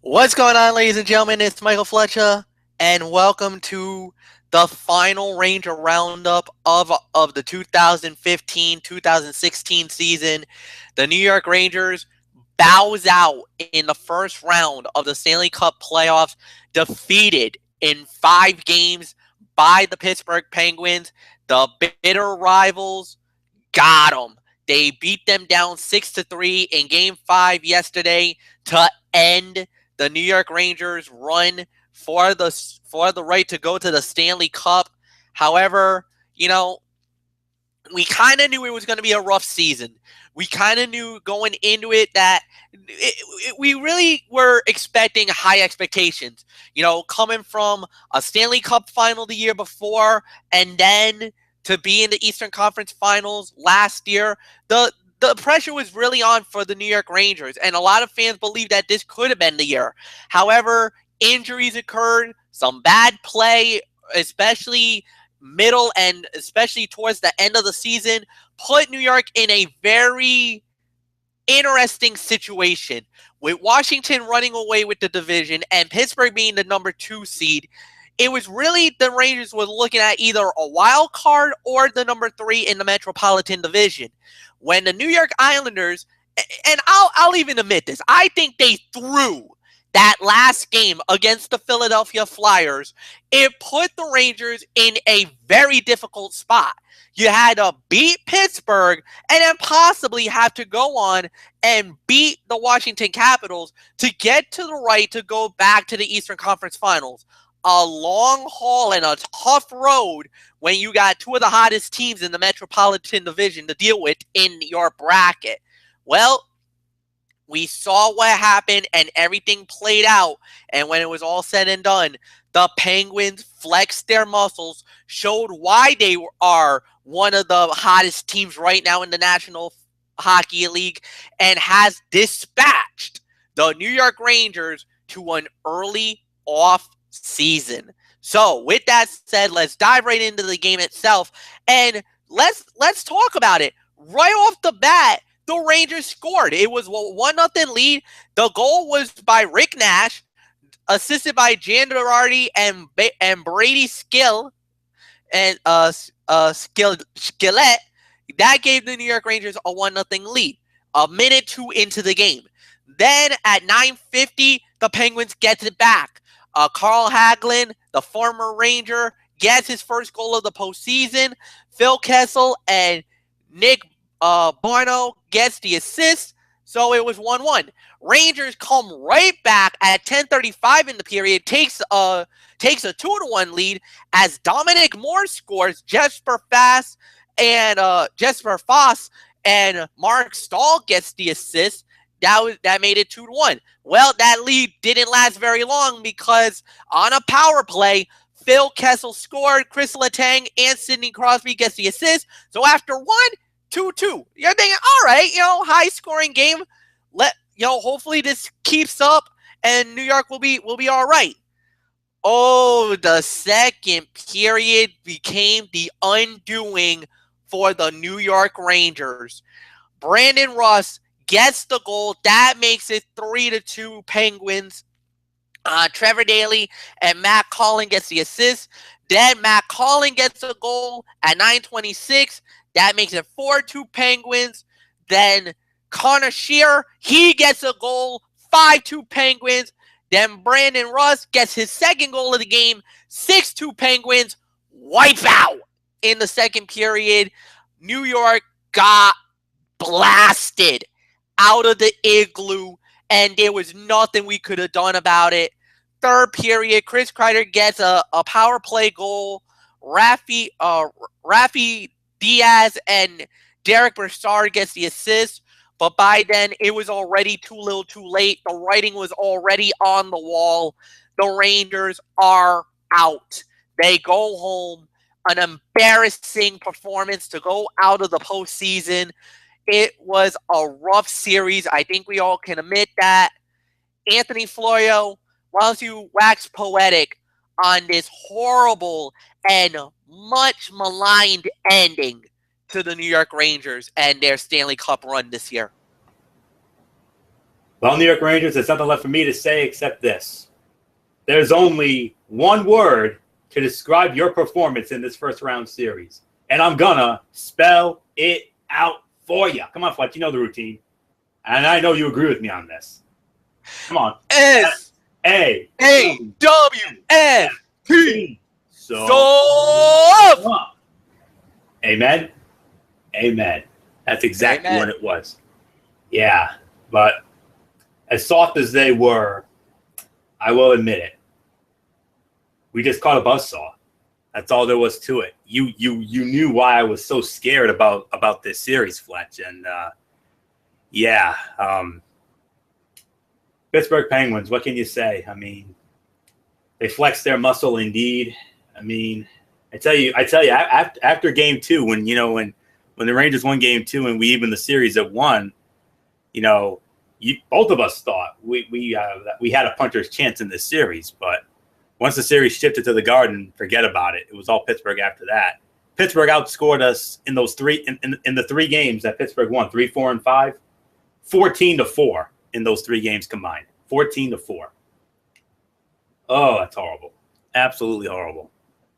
What's going on, ladies and gentlemen? It's Michael Fletcher, and welcome to the final Ranger roundup of the 2015-2016 season. The New York Rangers bows out in the first round of the Stanley Cup playoffs, defeated in 5 games by the Pittsburgh Penguins. The bitter rivals got them. They beat them down 6-3 in Game 5 yesterday to end the New York Rangers' run for the right to go to the Stanley Cup. However, you know, we kind of knew it was going to be a rough season. We kind of knew going into it that we really were expecting high expectations. Coming from a Stanley Cup final the year before, and then to be in the Eastern Conference Finals last year, the pressure was really on for the New York Rangers, and a lot of fans believed that this could have been the year. However, injuries occurred, some bad play, especially middle and especially towards the end of the season, put New York in a very interesting situation with Washington running away with the division and Pittsburgh being the number 2 seed. It was really the Rangers were looking at either a wild card or the number 3 in the Metropolitan Division. When the New York Islanders, and I'll even admit this, I think they threw that last game against the Philadelphia Flyers. It put the Rangers in a very difficult spot. You had to beat Pittsburgh and then possibly have to go on and beat the Washington Capitals to get to the right to go back to the Eastern Conference Finals. A long haul and a tough road when you got two of the hottest teams in the Metropolitan Division to deal with in your bracket. Well, we saw what happened and everything played out. And when it was all said and done, the Penguins flexed their muscles, showed why they are one of the hottest teams right now in the National Hockey League, and has dispatched the New York Rangers to an early off season. So, with that said, let's dive right into the game itself, and let's talk about it right off the bat. The Rangers scored. It was a 1-0 lead. The goal was by Rick Nash, assisted by Jan Girardi and Brady Skill and Skillet. That gave the New York Rangers a 1-0 lead. A minute 2 into the game. Then at 9:50, the Penguins gets it back. Carl Hagelin, the former Ranger, gets his first goal of the postseason. Phil Kessel and Nick Barno gets the assist, so it was 1-1. Rangers come right back at 10:35 in the period, takes a 2-1 lead as Dominic Moore scores. Jesper Foss and Mark Stahl gets the assist. That made it 2-1. Well, that lead didn't last very long because on a power play, Phil Kessel scored. Chris Letang and Sidney Crosby gets the assist. So after 2-2. You're thinking, all right, high scoring game. Hopefully this keeps up and New York will be all right. Oh, the second period became the undoing for the New York Rangers. Brandon Russ gets the goal. That makes it 3-2 Penguins. Trevor Daley and Matt Collin gets the assist. Then Matt Collin gets a goal at 9:26. That makes it 4-2 Penguins. Then Connor Shearer, he gets a goal, 5-2 Penguins. Then Brandon Russ gets his second goal of the game, 6-2 Penguins. Wipe out in the second period. New York got blasted out of the igloo, and there was nothing we could have done about it. Third period, Chris Kreider gets a power play goal. Rafi Diaz and Derek Brassard gets the assist, but by then it was already too little too late. The writing was already on the wall. The Rangers are out. They go home. An embarrassing performance to go out of the postseason. It was a rough series. I think we all can admit that. Anthony Florio, why don't you wax poetic on this horrible and much maligned ending to the New York Rangers and their Stanley Cup run this year? Well, New York Rangers, there's nothing left for me to say except this. There's only one word to describe your performance in this first round series. And I'm gonna spell it out for you. Come on, Fletch, you know the routine. And I know you agree with me on this. Come on. S-A-W-F-T. So. Amen. Amen. That's exactly what it was. Yeah. But as soft as they were, I will admit it. We just caught a buzzsaw. That's all there was to it. You knew why I was so scared about this series, Fletch. And Pittsburgh Penguins, what can you say? I mean, they flexed their muscle indeed. I mean, I tell you, after game 2, when the Rangers won game 2 and we evened the series at 1, both of us thought we had a puncher's chance in this series. But once the series shifted to the Garden, forget about it. It was all Pittsburgh after that. Pittsburgh outscored us in those in the 3 games that Pittsburgh won, 3, 4, and 5, 14-4 in those 3 games combined, 14-4. Oh, that's horrible, absolutely horrible.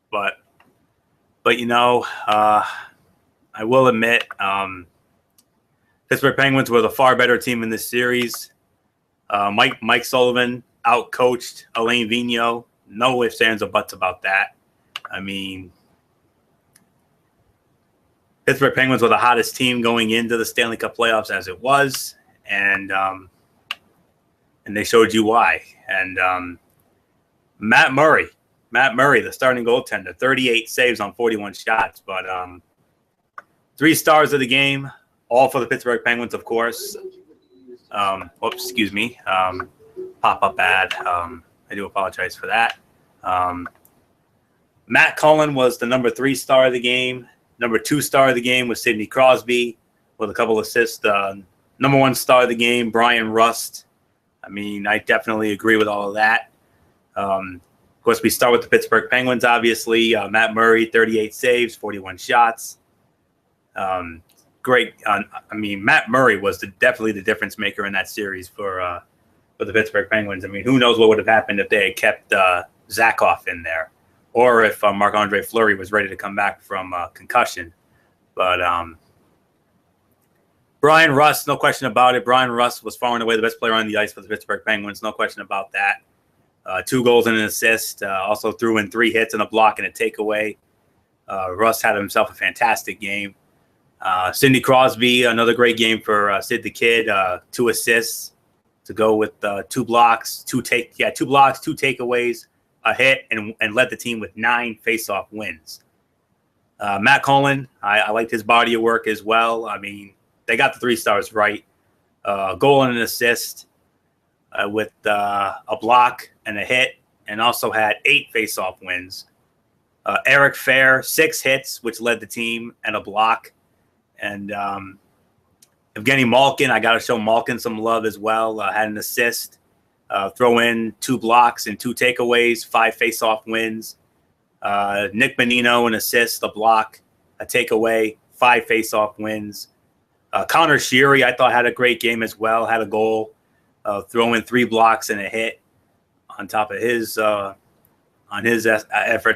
But I will admit, Pittsburgh Penguins were the far better team in this series. Mike Sullivan outcoached Alain Vigneault. No ifs, ands, or buts about that. I mean, Pittsburgh Penguins were the hottest team going into the Stanley Cup playoffs as it was, and they showed you why. And Matt Murray, the starting goaltender, 38 saves on 41 shots, but 3 stars of the game, all for the Pittsburgh Penguins, of course. Excuse me. Pop-up ad. I do apologize for that. Matt Cullen was the number 3 star of the game. Number 2 star of the game was Sidney Crosby with a couple assists. Number 1 star of the game, Brian Rust. I mean, I definitely agree with all of that. Of course, we start with the Pittsburgh Penguins, obviously. Matt Murray, 38 saves, 41 shots. Great. Matt Murray was definitely the difference maker in that series for the Pittsburgh Penguins. I mean, who knows what would have happened if they had kept Zakhoff in there, or if Marc-Andre Fleury was ready to come back from concussion. But Brian Rust, no question about it. Brian Rust was far and away the best player on the ice for the Pittsburgh Penguins. No question about that. 2 goals and an assist. Also threw in 3 hits and a block and a takeaway. Rust had himself a fantastic game. Sidney Crosby, another great game for Sid the Kid. 2 assists to go with 2 blocks, 2 blocks, 2 takeaways, a hit, and led the team with 9 face-off wins. Matt Cullen, I liked his body of work as well. I mean, they got the 3 stars right. Goal and an assist with a block and a hit, and also had 8 face-off wins. Eric Fair, 6 hits, which led the team, and a block. And Evgeny Malkin, I got to show Malkin some love as well. Had an assist, throw in 2 blocks and 2 takeaways, 5 face-off wins. Nick Bonino, an assist, a block, a takeaway, 5 face-off wins. Connor Sheary, I thought, had a great game as well. Had a goal, throw in 3 blocks and a hit on top of his effort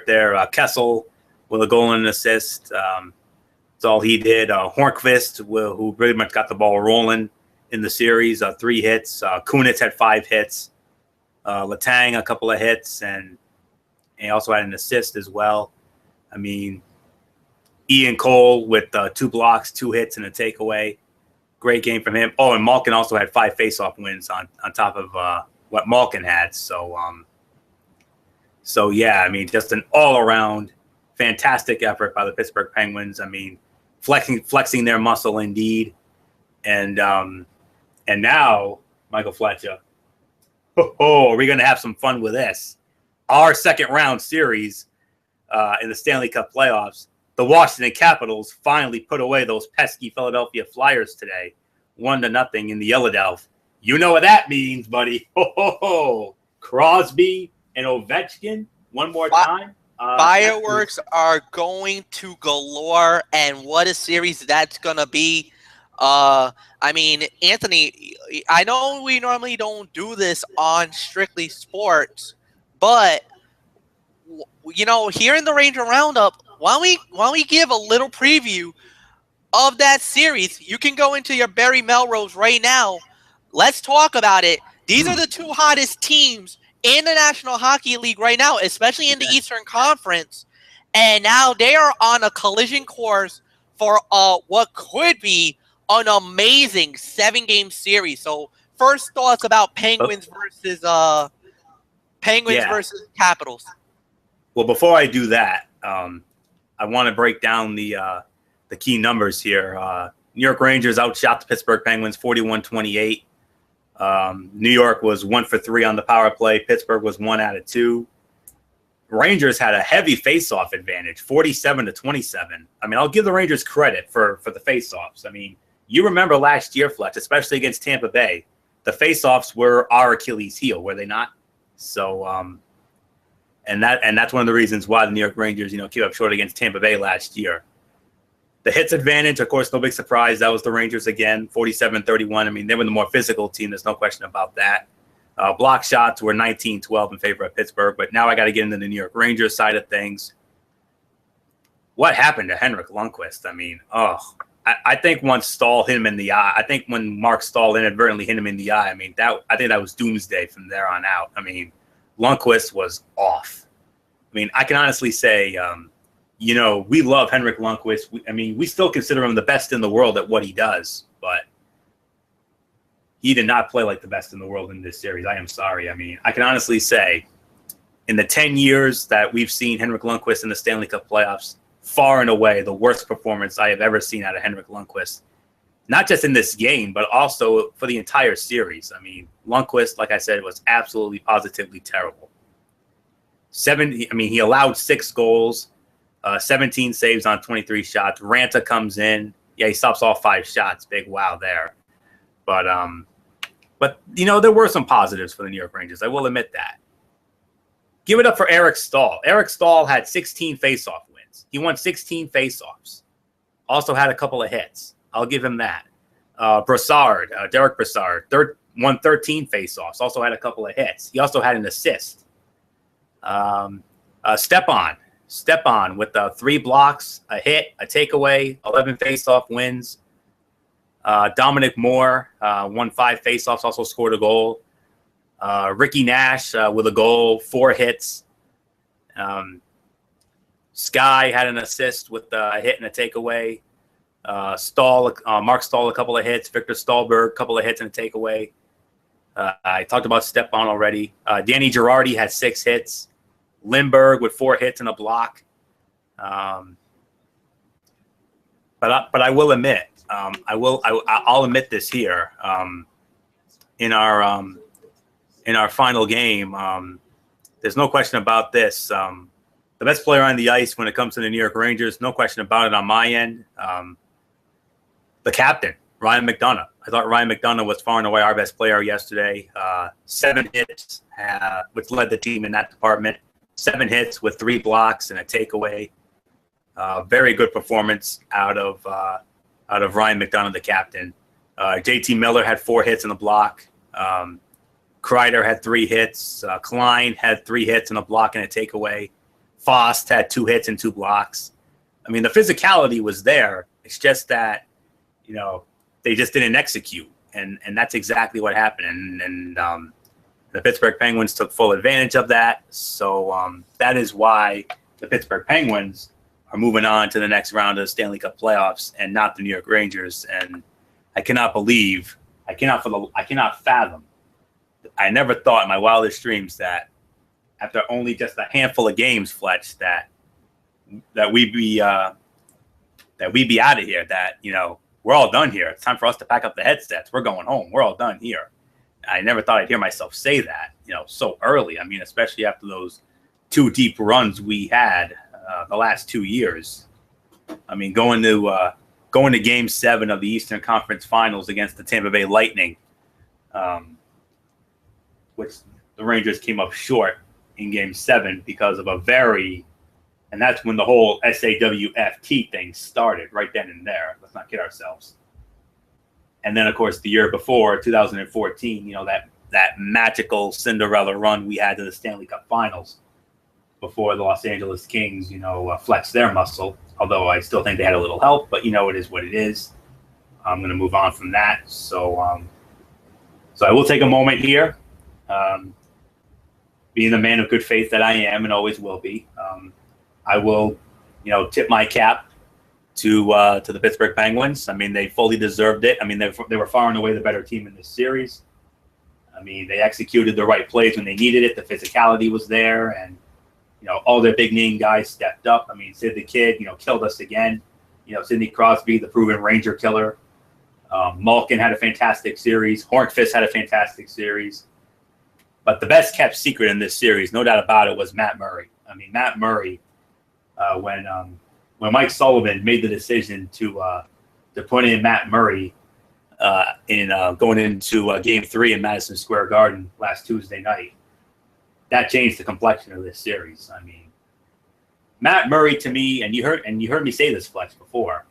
there. Kessel with a goal and an assist. That's all he did. Hornqvist, who pretty much got the ball rolling in the series, 3 hits. Kunitz had 5 hits. Letang, a couple of hits, and he also had an assist as well. I mean, Ian Cole with 2 blocks, 2 hits, and a takeaway. Great game from him. Oh, and Malkin also had 5 face-off wins on top of what Malkin had. So yeah, I mean, just an all-around fantastic effort by the Pittsburgh Penguins. I mean, flexing their muscle indeed. And now, Michael Fletcher, are we going to have some fun with this? Our second round series in the Stanley Cup playoffs. The Washington Capitals finally put away those pesky Philadelphia Flyers today, 1-0 in the Yellowdelph. You know what that means, buddy. Crosby and Ovechkin one more time. Fireworks are going to galore, and what a series that's going to be. I mean, Anthony, I know we normally don't do this on Strictly Sports, but here in the Ranger Roundup, why don't we give a little preview of that series? You can go into your Barry Melrose right now. Let's talk about it. These are the two hottest teams in the National Hockey League right now, especially in the Eastern Conference. And now they are on a collision course for what could be an amazing 7-game series. So first thoughts about Penguins versus Capitals. Well, before I do that, I want to break down the key numbers here. New York Rangers outshot the Pittsburgh Penguins 41-28. New York was 1 for 3 on the power play. Pittsburgh was 1 out of 2. Rangers had a heavy face-off advantage, 47-27. I mean, I'll give the Rangers credit for the face-offs. I mean, you remember last year, Fletch, especially against Tampa Bay, the face-offs were our Achilles heel, were they not? So, and that's one of the reasons why the New York Rangers, came up short against Tampa Bay last year. The hits advantage, of course, no big surprise. That was the Rangers again, 47-31. I mean, they were the more physical team. There's no question about that. Block shots were 19-12 in favor of Pittsburgh. But now I got to get into the New York Rangers side of things. What happened to Henrik Lundqvist? I mean, I think once Stahl hit him in the eye, I think when Mark Stahl inadvertently hit him in the eye, I think that was doomsday from there on out. I mean, Lundqvist was off. I mean, I can honestly say, we love Henrik Lundqvist. We still consider him the best in the world at what he does, but he did not play like the best in the world in this series. I am sorry. I mean, I can honestly say in the 10 years that we've seen Henrik Lundqvist in the Stanley Cup playoffs, far and away the worst performance I have ever seen out of Henrik Lundqvist. Not just in this game, but also for the entire series. I mean, Lundqvist, like I said, was absolutely, positively terrible. He allowed 6 goals, 17 saves on 23 shots. Ranta comes in. Yeah, he stops all 5 shots. Big wow there. But there were some positives for the New York Rangers. I will admit that. Give it up for Eric Stahl. Eric Stahl had 16 faceoff wins. He won 16 faceoffs. Also had a couple of hits. I'll give him that. Brassard, Derek Brassard, won 13 faceoffs. Also had a couple of hits. He also had an assist. Stepan with 3 blocks, a hit, a takeaway, 11 faceoff wins. Dominic Moore won 5 faceoffs, also scored a goal. Ricky Nash with a goal, 4 hits. Sky had an assist with a hit and a takeaway. Mark Stahl, a couple of hits. Victor Stahlberg, a couple of hits and a takeaway. I talked about Stepan already. Danny Girardi had 6 hits. Lindbergh with 4 hits and a block. But I will admit, I'll admit this here. In our final game, there's no question about this. The best player on the ice when it comes to the New York Rangers, no question about it on my end. The captain, Ryan McDonagh. I thought Ryan McDonagh was far and away our best player yesterday. 7 hits, which led the team in that department. 7 hits with 3 blocks and a takeaway. Very good performance out of Ryan McDonagh, the captain. JT Miller had 4 hits and a block. Kreider had 3 hits. Klein had 3 hits and a block and a takeaway. Fost had 2 hits and 2 blocks. I mean, the physicality was there. It's just that, they just didn't execute. And that's exactly what happened. And the Pittsburgh Penguins took full advantage of that. So that is why the Pittsburgh Penguins are moving on to the next round of the Stanley Cup playoffs and not the New York Rangers. And I cannot fathom. I never thought in my wildest dreams that after only just a handful of games, Fletch, that we'd be out of here, that, we're all done here. It's time for us to pack up the headsets. We're going home. We're all done here. I never thought I'd hear myself say that, so early. I mean, especially after those 2 deep runs we had the last 2 years. I mean, going to Game 7 of the Eastern Conference Finals against the Tampa Bay Lightning, which the Rangers came up short in Game 7 because of and that's when the whole SAWFT thing started, right then and there. Let's not kid ourselves. And then, of course, the year before, 2014, that magical Cinderella run we had to the Stanley Cup Finals before the Los Angeles Kings, flexed their muscle. Although I still think they had a little help, but it is what it is. I'm going to move on from that. So I will take a moment here, being the man of good faith that I am and always will be. I will, tip my cap to the Pittsburgh Penguins. I mean, they fully deserved it. I mean, they were far and away the better team in this series. I mean, they executed the right plays when they needed it. The physicality was there, and all their big name guys stepped up. I mean, Sid the Kid, killed us again. Sidney Crosby, the proven Ranger killer. Malkin had a fantastic series. Hornqvist had a fantastic series. But the best kept secret in this series, no doubt about it, was Matt Murray. I mean, Matt Murray, when Mike Sullivan made the decision to put in Matt Murray in going into Game 3 in Madison Square Garden last Tuesday night, that changed the complexion of this series. I mean, Matt Murray, to me, and you heard me say this, Flex, before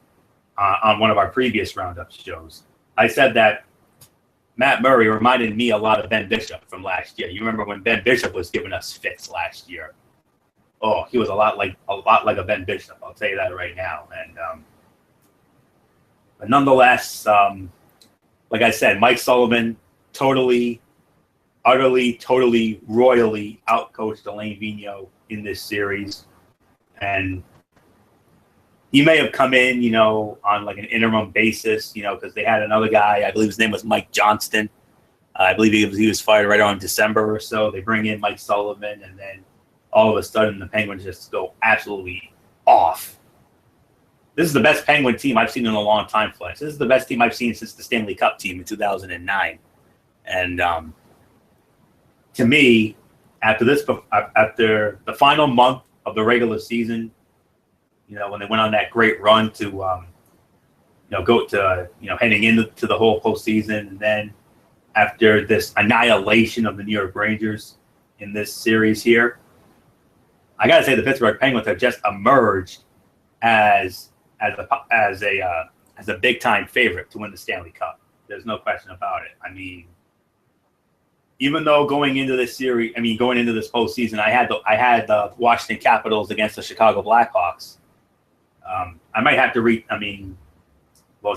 on one of our previous Roundup shows. I said that Matt Murray reminded me a lot of Ben Bishop from last year. You remember when Ben Bishop was giving us fits last year? Oh, he was a lot like a Ben Bishop. I'll tell you that right now. And but nonetheless, like I said, Mike Sullivan totally, royally outcoached Alain Vigneault in this series. And he may have come in, on like an interim basis, because they had another guy. I believe his name was Mike Johnston. I believe he was fired right around December or so. They bring in Mike Sullivan, and then all of a sudden the Penguins just go absolutely off. This is the best Penguin team I've seen in a long time, Flex. This is the best team I've seen since the Stanley Cup team in 2009. And to me, after the final month of the regular season, when they went on that great run to, go to, heading into the whole postseason, and then after this annihilation of the New York Rangers in this series here, I got to say the Pittsburgh Penguins have just emerged as a big time favorite to win the Stanley Cup. There's no question about it. I mean, even though going into this postseason, I had the Washington Capitals against the Chicago Blackhawks. I might have to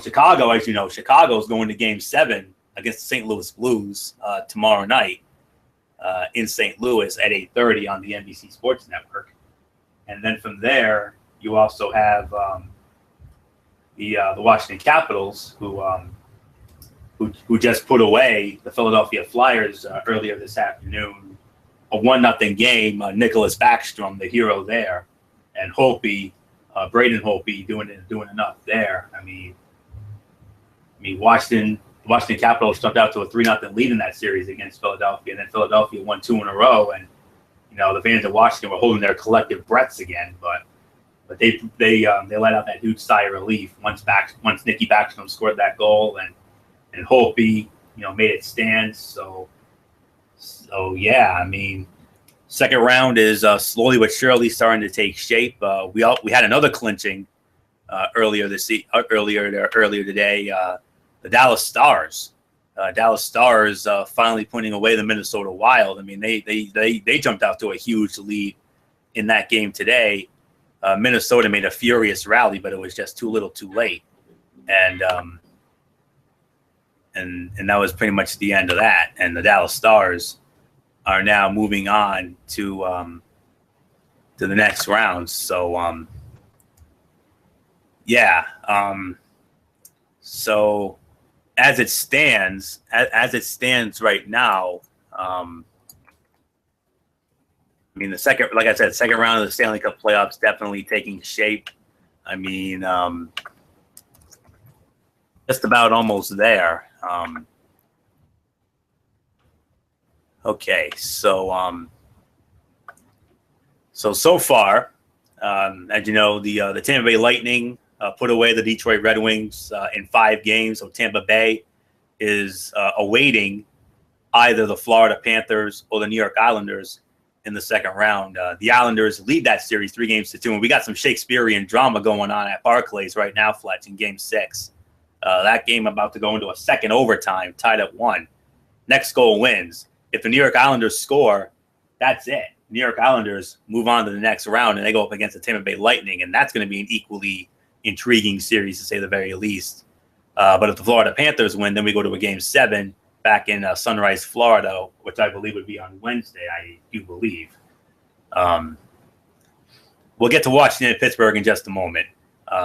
Chicago, as you know, Chicago's going to Game 7 against the St. Louis Blues tomorrow night in St. Louis at 8:30 on the NBC Sports Network. And then from there, you also have the Washington Capitals, who just put away the Philadelphia Flyers earlier this afternoon, a 1-0 game. Nicholas Backstrom, the hero there, and Holtby, Braden Holtby, doing enough there. I mean, Washington Capitals jumped out to a 3-0 lead in that series against Philadelphia, and then Philadelphia won 2 in a row, and the fans of Washington were holding their collective breaths again, but they let out that huge sigh of relief once Nicky Backstrom scored that goal, and Holtby, made it stand. So yeah, I mean, second round is slowly but surely starting to take shape. We had another clinching earlier today. The Dallas Stars. Dallas Stars finally putting away the Minnesota Wild. I mean, they jumped out to a huge lead in that game today. Minnesota made a furious rally, but it was just too little, too late, and that was pretty much the end of that. And the Dallas Stars are now moving on to the next round. So so as it stands right now, I mean, second round of the Stanley Cup playoffs definitely taking shape. I mean, just about almost there. Okay, so far, as you know, the Tampa Bay Lightning put away the Detroit Red Wings in 5 games. So Tampa Bay is awaiting either the Florida Panthers or the New York Islanders in the second round. The Islanders lead that series 3-2, and we got some Shakespearean drama going on at Barclays right now, Fletch, in Game 6. That game about to go into a second overtime, tied at 1. Next goal wins. If the New York Islanders score, that's it. New York Islanders move on to the next round, and they go up against the Tampa Bay Lightning, and that's going to be an equally intriguing series, to say the very least. But if the Florida Panthers win, then we go to a Game 7 back in Sunrise, Florida, which I believe would be on Wednesday, I do believe. We'll get to Washington and Pittsburgh in just a moment.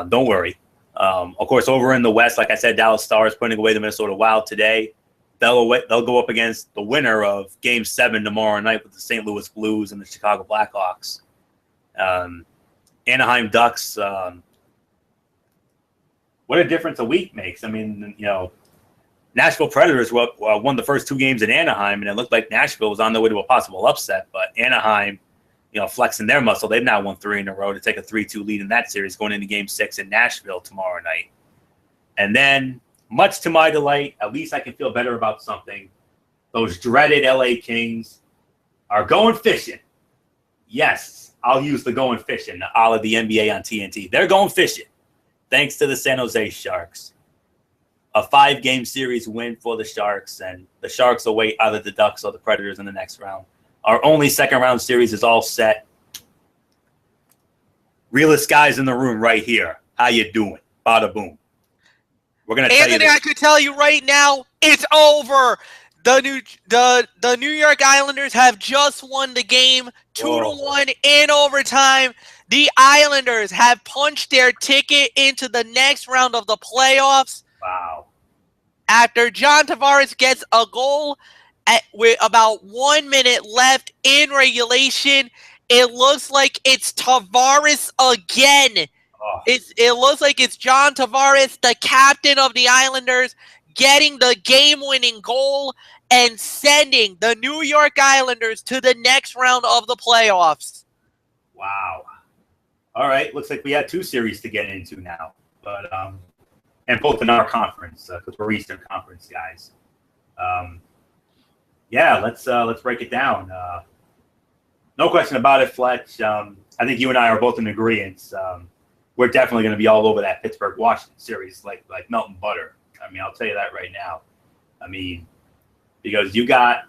Don't worry. Of course, over in the West, like I said, Dallas Stars putting away the Minnesota Wild today. They'll go up against the winner of Game 7 tomorrow night with the St. Louis Blues and the Chicago Blackhawks. Anaheim Ducks, what a difference a week makes. I mean, Nashville Predators won the first 2 games in Anaheim, and it looked like Nashville was on their way to a possible upset. But Anaheim, flexing their muscle, they've now won 3 in a row to take a 3-2 lead in that series going into Game 6 in Nashville tomorrow night. And then, much to my delight, at least I can feel better about something, those dreaded LA Kings are going fishing. Yes, I'll use the going fishing, a la the NBA on TNT. They're going fishing, thanks to the San Jose Sharks. A 5-game series win for the Sharks, and the Sharks await either the Ducks or the Predators in the next round. Our only second-round series is all set. Realest guys in the room right here. How you doing? Bada boom. We're gonna tell you this. I could tell you right now, it's over. The New York Islanders have just won the game 2-1 in overtime. The Islanders have punched their ticket into the next round of the playoffs. Wow. After John Tavares gets a goal with about 1 minute left in regulation, it looks like it's Tavares again. Oh. It looks like it's John Tavares, the captain of the Islanders, getting the game-winning goal and sending the New York Islanders to the next round of the playoffs. Wow. All right. Looks like we had 2 series to get into now, but and both in our conference because we're Eastern Conference guys. Yeah, let's break it down. No question about it, Fletch. I think you and I are both in agreement. We're definitely going to be all over that Pittsburgh-Washington series like melting butter. I mean, I'll tell you that right now. I mean, because you got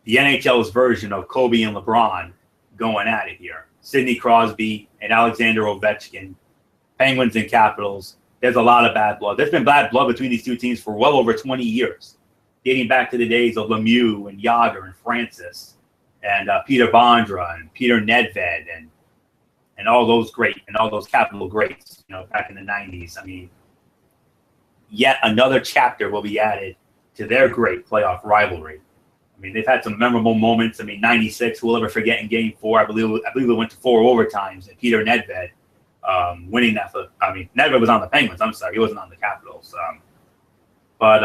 the NHL's version of Kobe and LeBron going at it here. Sidney Crosby and Alexander Ovechkin, Penguins and Capitals. There's a lot of bad blood. There's been bad blood between these 2 teams for well over 20 years, dating back to the days of Lemieux and Yager and Francis and Peter Bondra and Peter Nedved and all those Capital greats, back in the 90s. I mean, yet another chapter will be added to their great playoff rivalry. I mean, they've had some memorable moments. I mean, 96, we'll never forget in Game 4. I believe it went to 4 overtimes, and Peter Nedved winning that. Nedved was on the Penguins. I'm sorry, he wasn't on the Capitals. But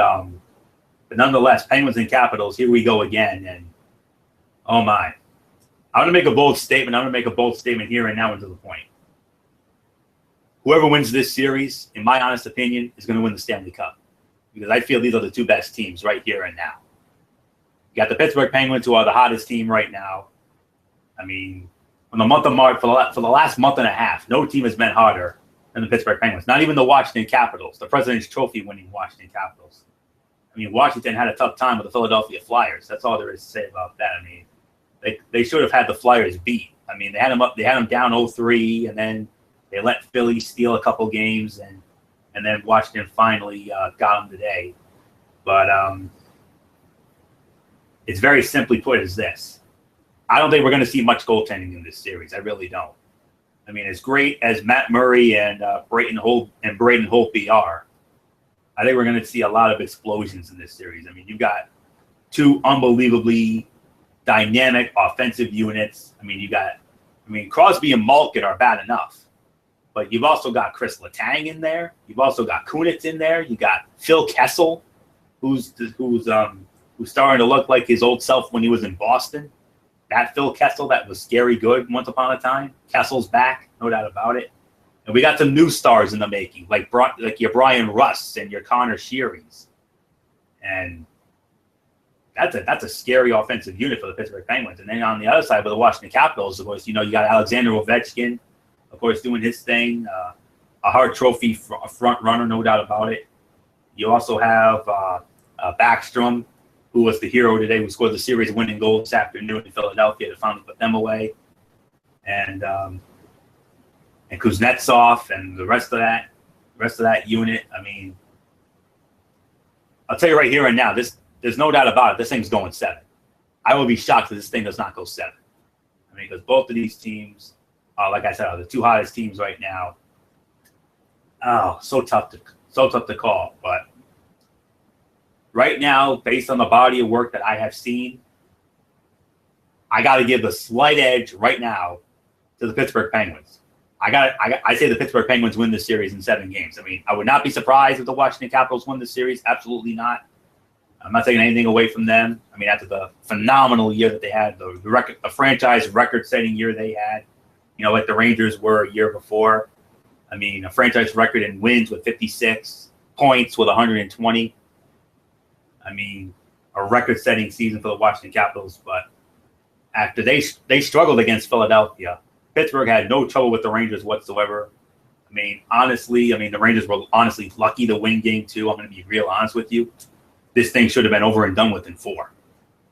nonetheless, Penguins and Capitals, here we go again. And, oh, my. I'm going to make a bold statement here and now and to the point. Whoever wins this series, in my honest opinion, is going to win the Stanley Cup. Because I feel these are the 2 best teams right here and now. You got the Pittsburgh Penguins, who are the hottest team right now. I mean, in the month of March, for the last month and a half, no team has been hotter than the Pittsburgh Penguins. Not even the Washington Capitals, the President's Trophy winning Washington Capitals. I mean, Washington had a tough time with the Philadelphia Flyers. That's all there is to say about that. I mean, they should have had the Flyers beat. I mean, they had them down 0-3, and then they let Philly steal a couple games, and then Washington finally got them today. But it's very simply put as this. I don't think we're going to see much goaltending in this series. I really don't. I mean, as great as Matt Murray and Braden Holtby are, I think we're going to see a lot of explosions in this series. I mean, you've got 2 unbelievably dynamic offensive units. I mean, Crosby and Malkin are bad enough, but you've also got Chris Letang in there. You've also got Kunitz in there. You got Phil Kessel, who's starting to look like his old self when he was in Boston. That Phil Kessel that was scary good once upon a time. Kessel's back, no doubt about it. And we got some new stars in the making, like your Brian Russ and your Connor Shearys. And that's a scary offensive unit for the Pittsburgh Penguins. And then on the other side, with the Washington Capitals, of course, you got Alexander Ovechkin, of course, doing his thing. A Hart Trophy front runner, no doubt about it. You also have Backstrom, who was the hero today, who scored the series-winning goal this afternoon in Philadelphia to finally put them away, and Kuznetsov and the rest of that unit. I mean, I'll tell you right here and now, there's no doubt about it. This thing's going 7. I will be shocked if this thing does not go 7. I mean, because both of these teams, like I said, are the 2 hottest teams right now. Oh, so tough to call. But right now, based on the body of work that I have seen, I got to give the slight edge right now to the Pittsburgh Penguins. I say the Pittsburgh Penguins win this series in 7 games. I mean, I would not be surprised if the Washington Capitals won this series. Absolutely not. I'm not taking anything away from them. I mean, after the phenomenal year that they had, the franchise record-setting year they had, like the Rangers were a year before. I mean, a franchise record in wins with 56, points with 120. I mean, a record-setting season for the Washington Capitals. But after they struggled against Philadelphia, Pittsburgh had no trouble with the Rangers whatsoever. I mean, honestly, the Rangers were honestly lucky to win Game 2. I'm going to be real honest with you. This thing should have been over and done with in 4.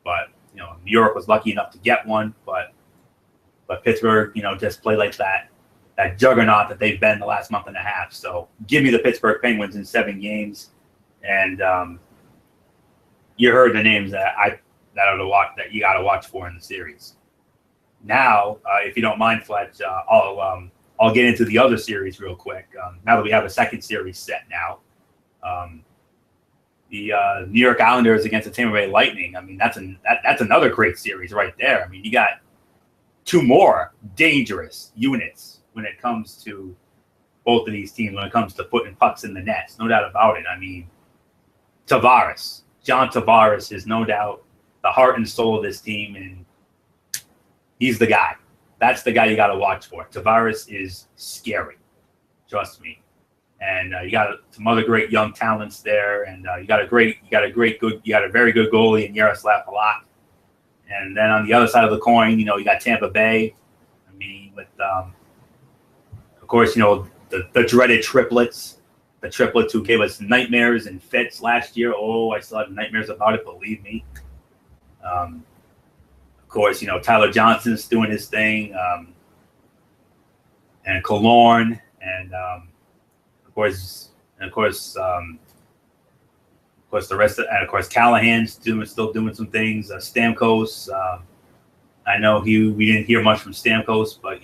But, New York was lucky enough to get one. But Pittsburgh, just played like that juggernaut that they've been the last month and a half. So give me the Pittsburgh Penguins in 7 games. And you heard the names that you got to watch for in the series. Now, if you don't mind, Fletch, I'll get into the other series real quick. Now that we have a second series set now, the New York Islanders against the Tampa Bay Lightning. I mean, that's another great series right there. I mean, you got 2 more dangerous units when it comes to both of these teams. When it comes to putting pucks in the nets, no doubt about it. I mean, John Tavares is no doubt the heart and soul of this team, and he's the guy. That's the guy you got to watch for. Tavares is scary. Trust me. And you got some other great young talents there, and you got a very good goalie in Yaroslav Halak. And then on the other side of the coin, you got Tampa Bay. I mean, with of course, the dreaded triplets, the triplets who gave us nightmares and fits last year. Oh, I still have nightmares about it. Believe me. Of course, Tyler Johnson's doing his thing, and Killorn, and of course, the rest of, and of course, Callahan's still doing some things. Stamkos, I know we didn't hear much from Stamkos, but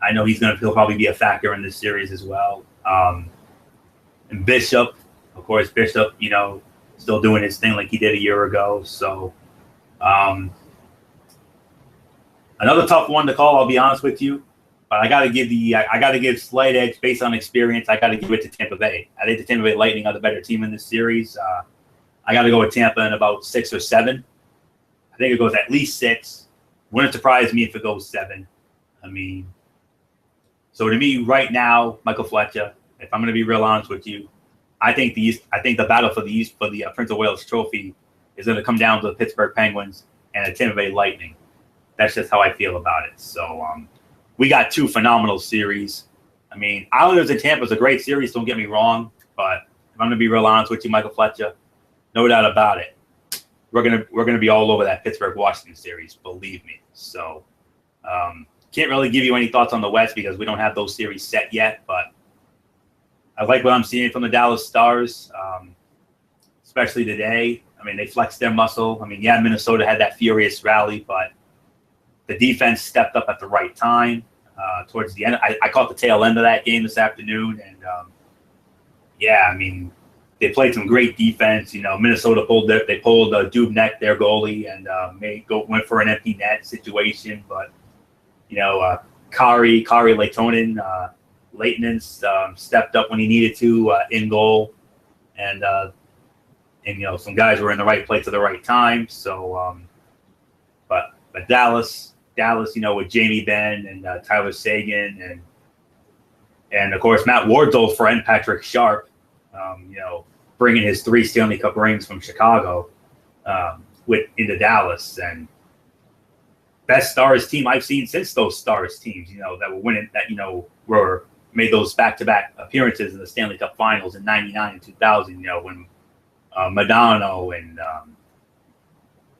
I know he'll probably be a factor in this series as well. And Bishop, of course, still doing his thing like he did a year ago. So another tough one to call, I'll be honest with you. But I gotta give slight edge based on experience. I gotta give it to Tampa Bay. I think the Tampa Bay Lightning are the better team in this series. I gotta go with Tampa in about 6 or 7. I think it goes at least 6. Wouldn't surprise me if it goes 7. I mean, so to me right now, Michael Fletcher, if I'm gonna be real honest with you, I think the battle for the Prince of Wales Trophy is gonna come down to the Pittsburgh Penguins and the Tampa Bay Lightning. That's just how I feel about it. So we got 2 phenomenal series. I mean, Islanders and Tampa is a great series, don't get me wrong. But if I'm going to be real honest with you, Michael Fletcher, no doubt about it, we're gonna be all over that Pittsburgh-Washington series, believe me. So can't really give you any thoughts on the West because we don't have those series set yet. But I like what I'm seeing from the Dallas Stars, especially today. I mean, they flexed their muscle. I mean, yeah, Minnesota had that furious rally, but the defense stepped up at the right time towards the end. I caught the tail end of that game this afternoon, and yeah, I mean, they played some great defense. Minnesota pulled Dubnyk, their goalie, and went for an empty net situation. But Kari Leitonen stepped up when he needed to in goal, and some guys were in the right place at the right time. So, but Dallas, with Jamie Benn and Tyler Seguin and of course Matt Ward's old friend Patrick Sharp, bringing his 3 Stanley Cup rings from Chicago into Dallas, and best Stars team I've seen since those Stars teams, that were winning, that were made those back-to-back appearances in the Stanley Cup Finals in '99 and 2000. You know, when Madonna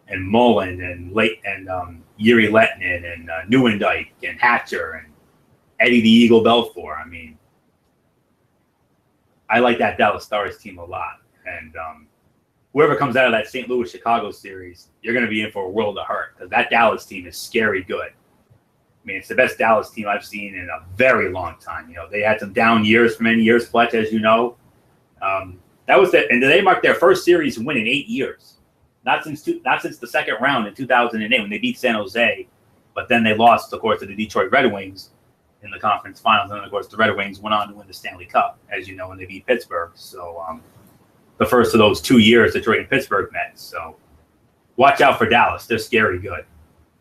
and Mullen and Yuri Lettinen and Neuendijk and Hatcher and Eddie the Eagle Belfour. I mean, I like that Dallas Stars team a lot. And whoever comes out of that St. Louis-Chicago series, you're going to be in for a world of hurt because that Dallas team is scary good. I mean, it's the best Dallas team I've seen in a very long time. You know, they had some down years for many years, Fletch, as you know. That was and they marked their first series win in 8 years. Not since the second round in 2008 when they beat San Jose, but then they lost, of course, to the Detroit Red Wings in the conference finals. And, of course, the Red Wings went on to win the Stanley Cup, as you know, when they beat Pittsburgh. So the first of those 2 years Detroit and Pittsburgh met. So watch out for Dallas. They're scary good.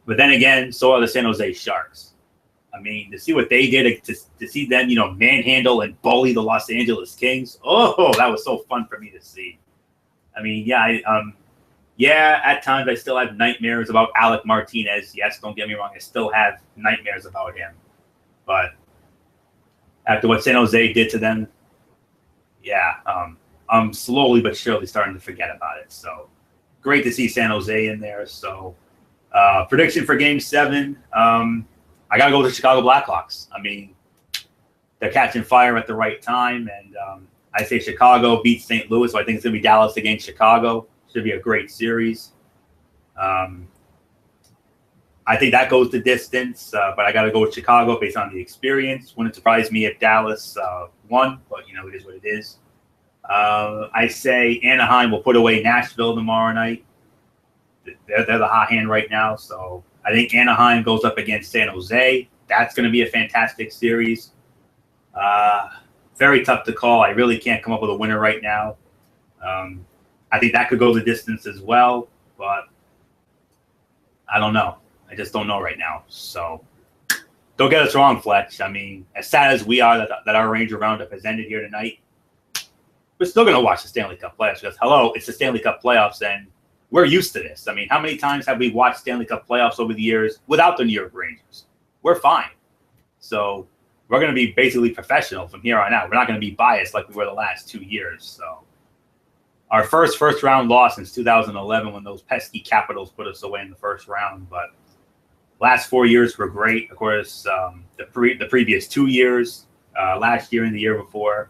But then again, so are the San Jose Sharks. I mean, to see what they did, to see them, you know, manhandle and bully the Los Angeles Kings, oh, that was so fun for me to see. I mean, yeah, at times I still have nightmares about Alec Martinez. Yes, don't get me wrong. I still have nightmares about him. But after what San Jose did to them, yeah, I'm slowly but surely starting to forget about it. So great to see San Jose in there. So prediction for Game 7, I got to go with the Chicago Blackhawks. I mean, they're catching fire at the right time. And I say Chicago beats St. Louis, so I think it's going to be Dallas against Chicago. Should be a great series. I think that goes the distance, but I got to go with Chicago based on the experience. Wouldn't surprise me if Dallas won, but, you know, it is what it is. I say Anaheim will put away Nashville tomorrow night. They're the hot hand right now, so I think Anaheim goes up against San Jose. That's going to be a fantastic series. Very tough to call. I really can't come up with a winner right now. I think that could go the distance as well, but I don't know. I just don't know right now. So don't get us wrong, Fletch. I mean, as sad as we are that our Ranger Roundup has ended here tonight, we're still going to watch the Stanley Cup playoffs because, hello, it's the Stanley Cup playoffs, and we're used to this. I mean, how many times have we watched Stanley Cup playoffs over the years without the New York Rangers? We're fine. So we're going to be basically professional from here on out. We're not going to be biased like we were the last 2 years. So our first round loss since 2011 when those pesky Capitals put us away in the first round. But last 4 years were great. Of course, the previous 2 years, last year and the year before,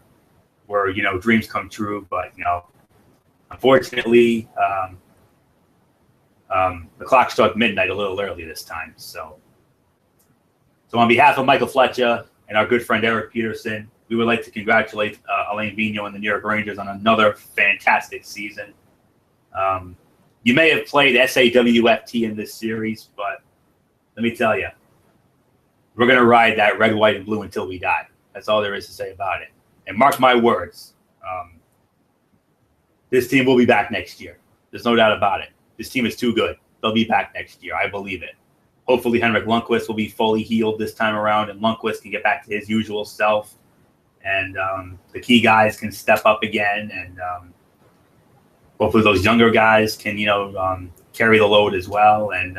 were, you know, dreams come true. But, you know, unfortunately, the clock struck midnight a little early this time. So on behalf of Michael Fletcher and our good friend Eric Peterson, we would like to congratulate Alain Vigneault and the New York Rangers on another fantastic season. You may have played SAWFT in this series, but let me tell you, we're going to ride that red, white, and blue until we die. That's all there is to say about it. And mark my words, this team will be back next year. There's no doubt about it. This team is too good. They'll be back next year. I believe it. Hopefully Henrik Lundqvist will be fully healed this time around, and Lundqvist can get back to his usual self. And the key guys can step up again, and hopefully those younger guys can, you know, carry the load as well. And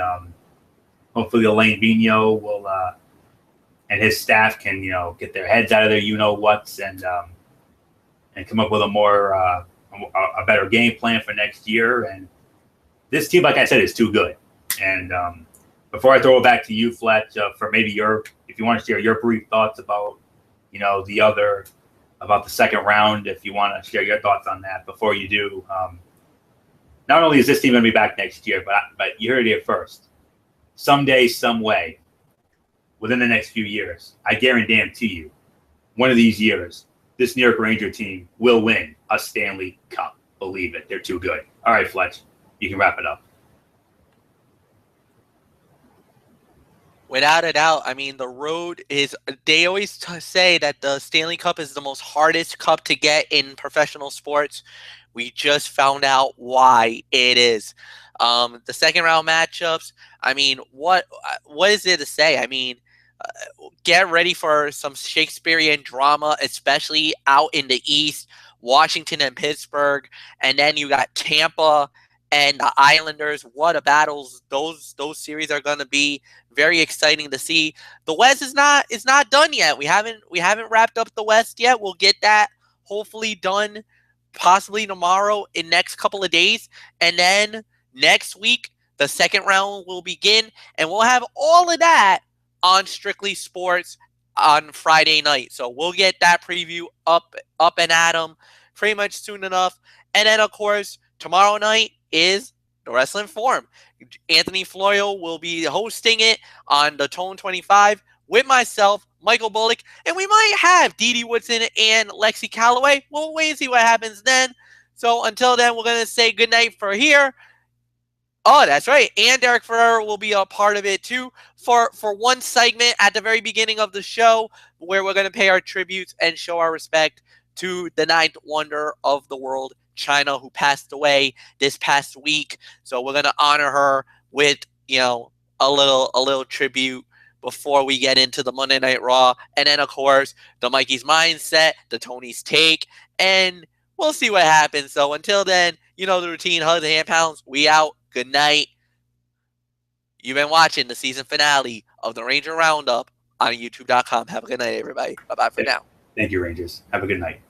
hopefully Alain Vigneault will and his staff can, you know, get their heads out of their you-know-whats and come up with a better game plan for next year. And this team, like I said, is too good. And before I throw it back to you, Fletch, for maybe if you want to share your brief thoughts about, you know, about the second round, if you want to share your thoughts on that before you do. Not only is this team going to be back next year, but you heard it here first. Someday, some way, within the next few years, I guarantee you, one of these years, this New York Ranger team will win a Stanley Cup. Believe it. They're too good. All right, Fletch, you can wrap it up. Without a doubt, I mean, the road is – they always say that the Stanley Cup is the most hardest cup to get in professional sports. We just found out why it is. The second-round matchups, I mean, what is there to say? I mean, get ready for some Shakespearean drama, especially out in the East, Washington and Pittsburgh. And then you got Tampa and the Islanders. What a battles those series are going to be. Very exciting to see. The West is not done yet. We haven't wrapped up the West yet. We'll get that hopefully done possibly tomorrow in next couple of days, and then next week the second round will begin, and we'll have all of that on Strictly Sports on Friday night. So we'll get that preview up and at 'em pretty much soon enough. And then, of course, tomorrow night is the Wrestling Forum. Anthony Florio will be hosting it on the Tone 25 with myself, Michael Bullock, and we might have Dee Dee Woodson and Lexi Calloway. We'll wait and see what happens then. So until then, we're going to say goodnight for here. Oh, that's right. And Derek Ferrer will be a part of it too for one segment at the very beginning of the show where we're going to pay our tributes and show our respect to the ninth wonder of the world, Chyna, who passed away this past week. So we're going to honor her with, a little tribute before we get into the Monday Night Raw. And then, of course, the Mikey's Mindset, the Tony's Take, and we'll see what happens. So until then, the routine, hugs and hand pounds. We out. Good night. You've been watching the season finale of the Ranger Roundup on YouTube.com. Have a good night, everybody. Bye-bye for now. Thank you, Rangers. Have a good night.